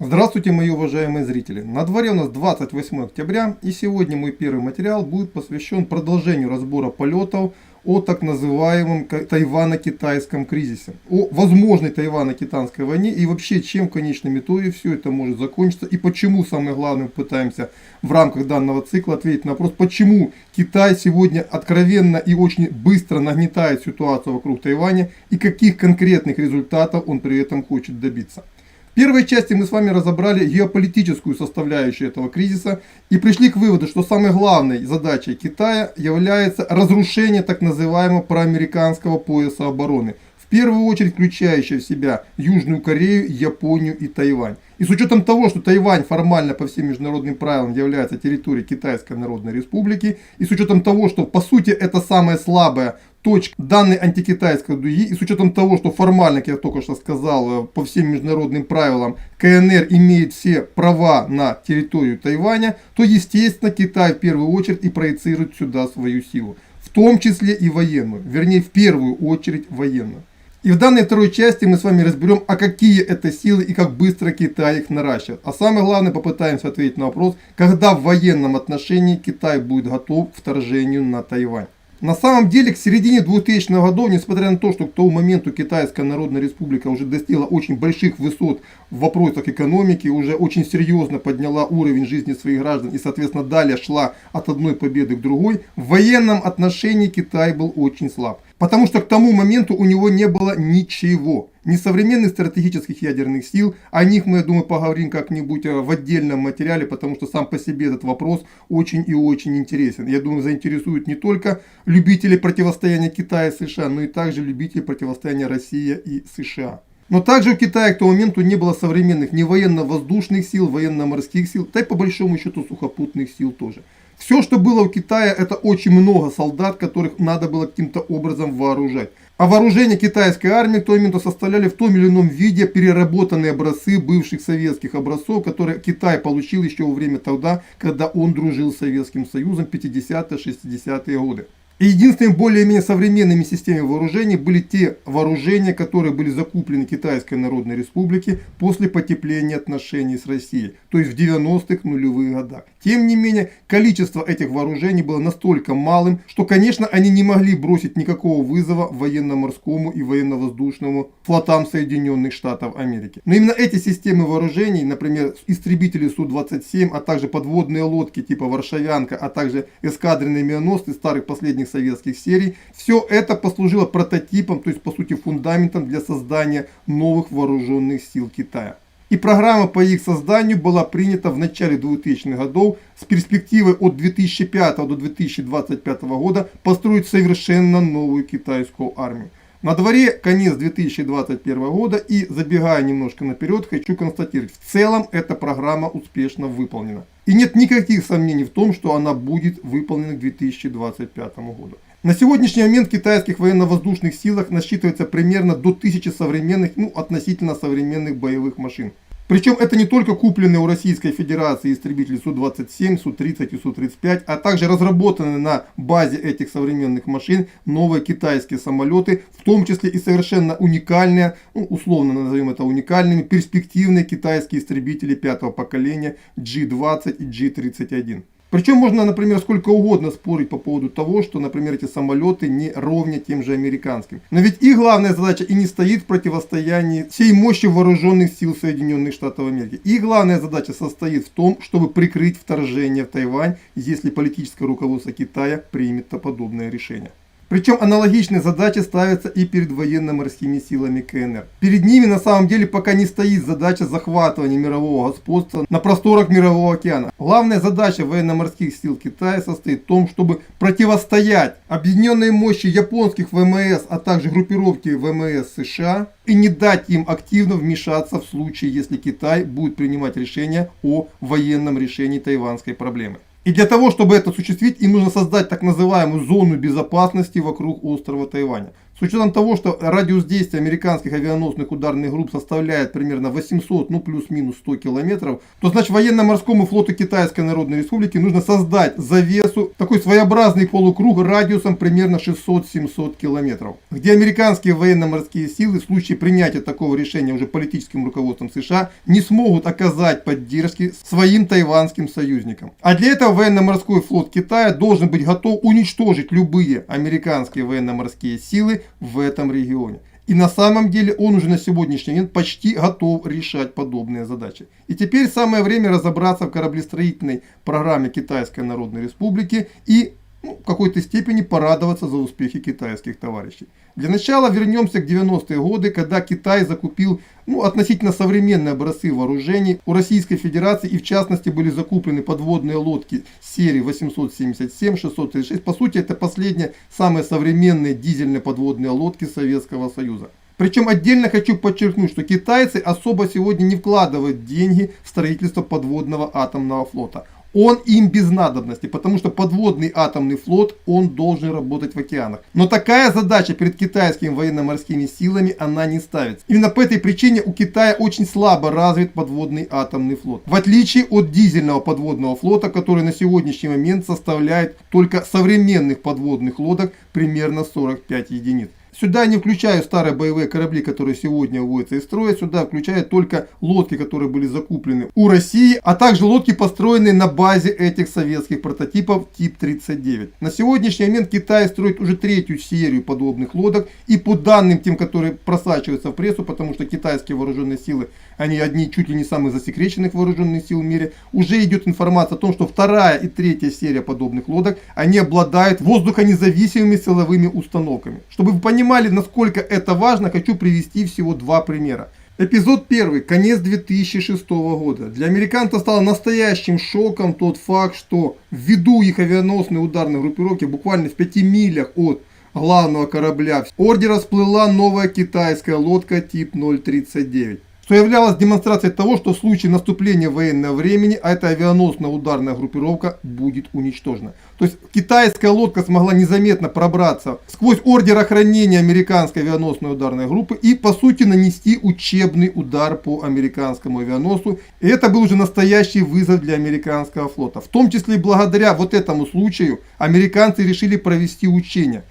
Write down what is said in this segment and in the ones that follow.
Здравствуйте, мои уважаемые зрители! На дворе у нас 28 октября, и сегодня мой первый материал будет посвящен продолжению разбора полетов о так называемом тайвано-китайском кризисе, о возможной тайвано-китайской войне и вообще чем в конечном итоге все это может закончиться и почему, самое главное, мы пытаемся в рамках данного цикла ответить на вопрос, почему Китай сегодня откровенно и очень быстро нагнетает ситуацию вокруг Тайваня и каких конкретных результатов он при этом хочет добиться. В первой части мы с вами разобрали геополитическую составляющую этого кризиса и пришли к выводу, что самой главной задачей Китая является разрушение так называемого проамериканского пояса обороны, в первую очередь включающего в себя Южную Корею, Японию и Тайвань. И с учетом того, что Тайвань формально по всем международным правилам является территорией Китайской Народной Республики, и с учетом того, что по сути это самая слабая точка данной антикитайской дуги, и с учетом того, что формально, как я только что сказал, по всем международным правилам КНР имеет все права на территорию Тайваня, то естественно Китай в первую очередь и проецирует сюда свою силу, в том числе и военную, вернее в первую очередь военную. И в данной второй части мы с вами разберем, а какие это силы и как быстро Китай их наращивает. А самое главное, попытаемся ответить на вопрос, когда в военном отношении Китай будет готов к вторжению на Тайвань. На самом деле, к середине 2000-х годов, несмотря на то, что к тому моменту Китайская Народная Республика уже достигла очень больших высот в вопросах экономики, уже очень серьезно подняла уровень жизни своих граждан и, соответственно, далее шла от одной победы к другой, в военном отношении Китай был очень слаб. Потому что к тому моменту у него не было ничего. Ни современных стратегических ядерных сил, о них мы, я думаю, поговорим как-нибудь в отдельном материале, потому что сам по себе этот вопрос очень и очень интересен. Я думаю, заинтересует не только любителей противостояния Китая и США, но и также любителей противостояния России и США. Но также у Китая к тому моменту не было современных ни военно-воздушных сил, военно-морских сил, да и по большому счету сухопутных сил тоже. Все, что было у Китая, это очень много солдат, которых надо было каким-то образом вооружать. А вооружение китайской армии к тому моменту составляли в том или ином виде переработанные образцы бывших советских образцов, которые Китай получил еще во время тогда, когда он дружил с Советским Союзом 50-60-е годы. И единственными более-менее современными системами вооружений были те вооружения, которые были закуплены Китайской Народной Республике после потепления отношений с Россией, то есть в 90-х нулевых годах. Тем не менее, количество этих вооружений было настолько малым, что, конечно, они не могли бросить никакого вызова военно-морскому и военно-воздушному флотам Соединенных Штатов Америки. Но именно эти системы вооружений, например, истребители Су-27, а также подводные лодки типа Варшавянка, а также эскадренные миноносцы старых последних советских серий, все это послужило прототипом, то есть по сути фундаментом для создания новых вооруженных сил Китая. И программа по их созданию была принята в начале 2000-х годов с перспективой от 2005 до 2025 года построить совершенно новую китайскую армию. На дворе конец 2021 года и, забегая немножко наперед, хочу констатировать, в целом эта программа успешно выполнена. И нет никаких сомнений в том, что она будет выполнена к 2025 году. На сегодняшний момент в китайских военно-воздушных силах насчитывается примерно до 1000 современных, относительно современных боевых машин. Причем это не только купленные у Российской Федерации истребители Су-27, Су-30 и Су-35, а также разработанные на базе этих современных машин новые китайские самолеты, в том числе и совершенно уникальные, условно назовем это уникальными, перспективные китайские истребители пятого поколения G-20 и G-31. Причем можно, например, сколько угодно спорить по поводу того, что, например, эти самолеты не ровня тем же американским. Но ведь их главная задача и не стоит в противостоянии всей мощи вооруженных сил Соединенных Штатов Америки. Их главная задача состоит в том, чтобы прикрыть вторжение в Тайвань, если политическое руководство Китая примет подобное решение. Причем аналогичные задачи ставятся и перед военно-морскими силами КНР. Перед ними на самом деле пока не стоит задача захватывания мирового господства на просторах Мирового океана. Главная задача военно-морских сил Китая состоит в том, чтобы противостоять объединенной мощи японских ВМС, а также группировки ВМС США и не дать им активно вмешаться в случае, если Китай будет принимать решение о военном решении тайваньской проблемы. И для того, чтобы это осуществить, им нужно создать так называемую зону безопасности вокруг острова Тайваня. С учетом того, что радиус действия американских авианосных ударных групп составляет примерно 800, ну плюс-минус 100 километров, то значит военно-морскому флоту Китайской Народной Республики нужно создать завесу, такой своеобразный полукруг радиусом примерно 600-700 километров, где американские военно-морские силы в случае принятия такого решения уже политическим руководством США не смогут оказать поддержки своим тайванским союзникам. А для этого военно-морской флот Китая должен быть готов уничтожить любые американские военно-морские силы в этом регионе. И на самом деле он уже на сегодняшний момент почти готов решать подобные задачи. И теперь самое время разобраться в кораблестроительной программе Китайской Народной Республики и в какой-то степени порадоваться за успехи китайских товарищей. Для начала вернемся к 90-е годы, когда Китай закупил относительно современные образцы вооружений у Российской Федерации, и в частности были закуплены подводные лодки серии 877, 636. По сути, это последние самые современные дизельные подводные лодки Советского Союза. Причем отдельно хочу подчеркнуть, что китайцы особо сегодня не вкладывают деньги в строительство подводного атомного флота. Он им без надобности, потому что подводный атомный флот, он должен работать в океанах. Но такая задача перед китайскими военно-морскими силами, она не ставится. Именно по этой причине у Китая очень слабо развит подводный атомный флот. В отличие от дизельного подводного флота, который на сегодняшний момент составляет только современных подводных лодок примерно 45 единиц. Сюда не включаю старые боевые корабли, которые сегодня выводятся из строя. Сюда включаю только лодки, которые были закуплены у России, а также лодки, построенные на базе этих советских прототипов тип 39. На сегодняшний момент Китай строит уже третью серию подобных лодок. И по данным тем, которые просачиваются в прессу, потому что китайские вооруженные силы, они одни чуть ли не самых засекреченных вооруженных сил в мире, уже идет информация о том, что вторая и третья серия подобных лодок, они обладают воздухонезависимыми силовыми установками. Чтобы вы понимали, насколько это важно, хочу привести всего два примера. Эпизод 1. Конец 2006 года. Для американцев стало настоящим шоком тот факт, что ввиду их авианосной ударной группировки буквально в 5 милях от главного корабля ордера всплыла новая китайская лодка тип 039. Что являлось демонстрацией того, что в случае наступления военного времени эта авианосная ударная группировка будет уничтожена. То есть китайская лодка смогла незаметно пробраться сквозь ордер охранения американской авианосной ударной группы и по сути нанести учебный удар по американскому авианосцу. И это был уже настоящий вызов для американского флота. В том числе и благодаря вот этому случаю американцы решили провести учения.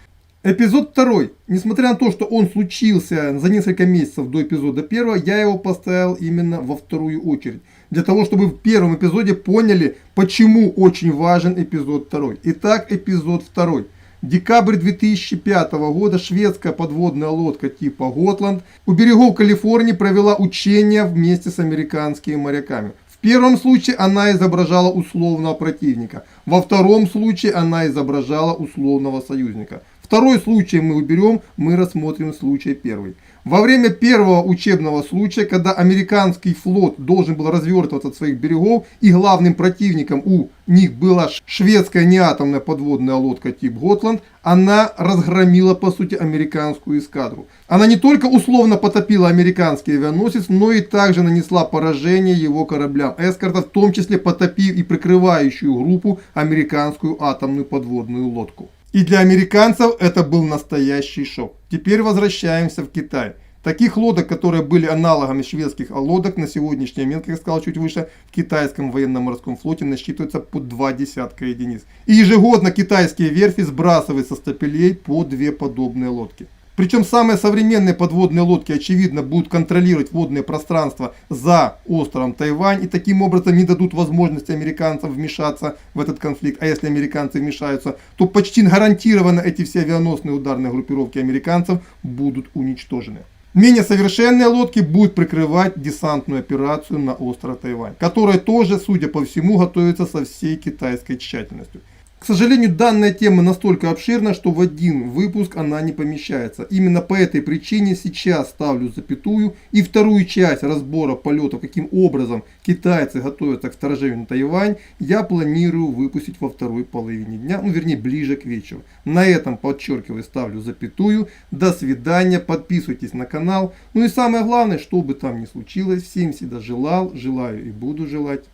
Эпизод 2. Несмотря на то, что он случился за несколько месяцев до эпизода 1, я его поставил именно во вторую очередь. Для того, чтобы в первом эпизоде поняли, почему очень важен эпизод 2. Итак, эпизод 2. Декабрь 2005 года шведская подводная лодка типа Готланд у берегов Калифорнии провела учения вместе с американскими моряками. В первом случае она изображала условного противника, во втором случае она изображала условного союзника. Второй случай мы уберем, мы рассмотрим случай первый. Во время первого учебного случая, когда американский флот должен был развертываться от своих берегов, и главным противником у них была шведская неатомная подводная лодка тип Готланд, она разгромила по сути американскую эскадру. Она не только условно потопила американский авианосец, но и также нанесла поражение его кораблям эскорта, в том числе потопив и прикрывающую группу американскую атомную подводную лодку. И для американцев это был настоящий шок. Теперь возвращаемся в Китай. Таких лодок, которые были аналогами шведских лодок, на сегодняшний момент, как я сказал чуть выше, в китайском военно-морском флоте насчитывается по 20 единиц. И ежегодно китайские верфи сбрасывают со стапелей по 2 подобные лодки. Причем самые современные подводные лодки, очевидно, будут контролировать водное пространство за островом Тайвань и таким образом не дадут возможности американцам вмешаться в этот конфликт. А если американцы вмешаются, то почти гарантированно эти все авианосные ударные группировки американцев будут уничтожены. Менее совершенные лодки будут прикрывать десантную операцию на остров Тайвань, которая тоже, судя по всему, готовится со всей китайской тщательностью. К сожалению, данная тема настолько обширна, что в один выпуск она не помещается. Именно по этой причине сейчас ставлю запятую и вторую часть разбора полетов, каким образом китайцы готовятся к вторжению на Тайвань, я планирую выпустить во второй половине дня, вернее ближе к вечеру. На этом, подчеркиваю, ставлю запятую. До свидания, подписывайтесь на канал. Ну и самое главное, что бы там ни случилось, всем всегда желал, желаю и буду желать.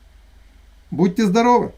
Будьте здоровы!